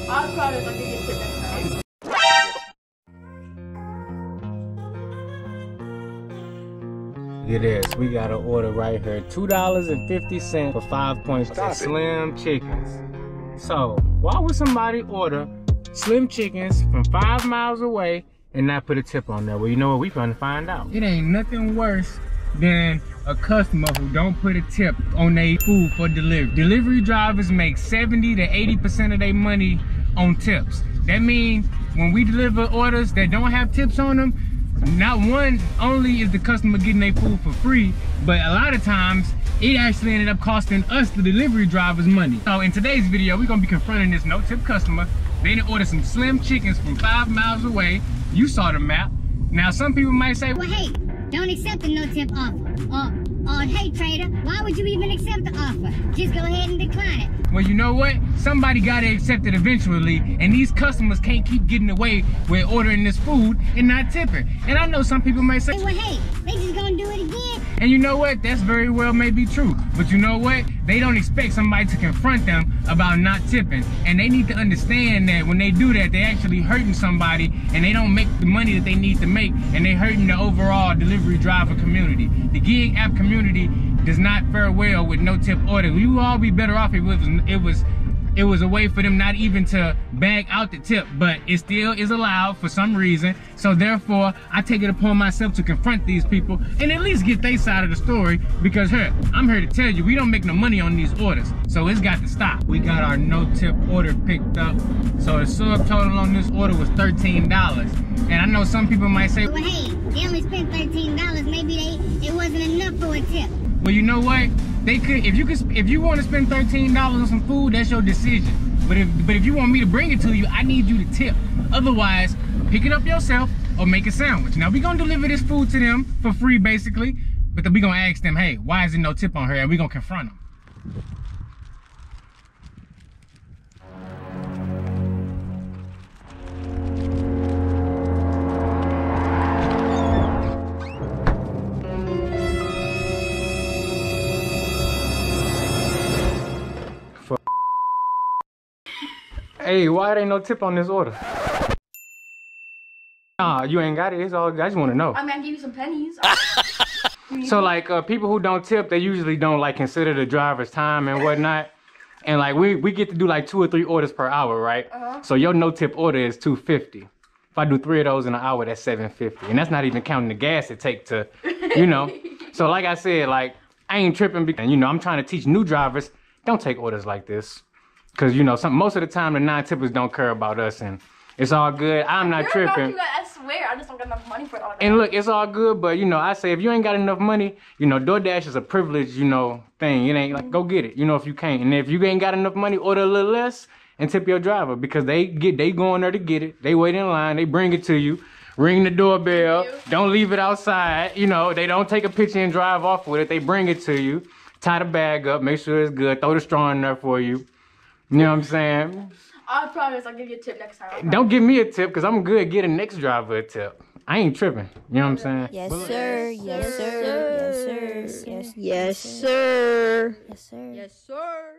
I promise I'll give you a tip next time. Look at this. We got an order right here. $2.50 for 5 points. Slim chickens. So, why would somebody order slim chickens from 5 miles away and not put a tip on there? Well, you know what? We gonna find out. It ain't nothing worse than a customer who don't put a tip on their food for delivery. Delivery drivers make 70 to 80% of their money on tips. That means when we deliver orders that don't have tips on them, not one only is the customer getting their food for free, but a lot of times it actually ended up costing us, the delivery drivers, money. So in today's video, we're gonna be confronting this no-tip customer. They didn't order some slim chickens from 5 miles away. You saw the map. Now some people might say, well, hey, don't accept the no-tip offer. Or hey trader, why would you even accept the offer? Just go ahead and decline it. Well, you know what? Somebody gotta accept it eventually, and these customers can't keep getting away with ordering this food and not tipping. And I know some people might say, well, hey, they just gonna do it again. And you know what? That's very well may be true. But you know what? They don't expect somebody to confront them about not tipping. And they need to understand that when they do that, they're actually hurting somebody, and they don't make the money that they need to make, and they're hurting the overall delivery driver community. The gig app community does not fare well with no tip orders. We would all be better off if it was a way for them not even to bag out the tip, but it still is allowed for some reason. So therefore, I take it upon myself to confront these people and at least get their side of the story, because I'm here to tell you, we don't make no money on these orders, so it's got to stop. We got our no-tip order picked up. So the subtotal on this order was $13. And I know some people might say, well, hey, they only spent $13. Maybe it wasn't enough for a tip. Well, you know what? They could, if you want to spend $13 on some food, that's your decision. But if you want me to bring it to you, I need you to tip. Otherwise, pick it up yourself or make a sandwich. Now, we're gonna deliver this food to them for free, basically. But then we're gonna ask them, hey, why is there no tip on her? And we're gonna confront them. Hey, why there ain't no tip on this order? Nah, you ain't got it. It's all. I just want to know. I mean, I give you some pennies. So like people who don't tip, they usually don't like consider the driver's time and whatnot. And like we get to do like 2 or 3 orders per hour, right? So your no tip order is $2.50. If I do 3 of those in an hour, that's $7.50, and that's not even counting the gas it take to, you know. So like I said, like I ain't tripping because, you know, I'm trying to teach new drivers, don't take orders like this. Cause you know, most of the time the non-tippers don't care about us, and it's all good. I'm not tripping. You guys, I swear, I just don't got enough money for it all that. And look, it's all good, but you know, I say if you ain't got enough money, you know, DoorDash is a privilege, you know, thing. It ain't like, go get it, you know, if you can't. And if you ain't got enough money, order a little less and tip your driver, because they go in there to get it. They wait in line, they bring it to you, ring the doorbell, don't leave it outside. You know, they don't take a picture and drive off with it. They bring it to you, tie the bag up, make sure it's good, throw the straw in there for you. You know what I'm saying? I promise I'll give you a tip next time. Don't give me a tip, because I'm good get a next driver a tip. I ain't tripping. You know what I'm saying? Yes, sir. Yes, sir. Yes, sir. Yes, sir. Yes, sir. Yes, sir. Yes, sir.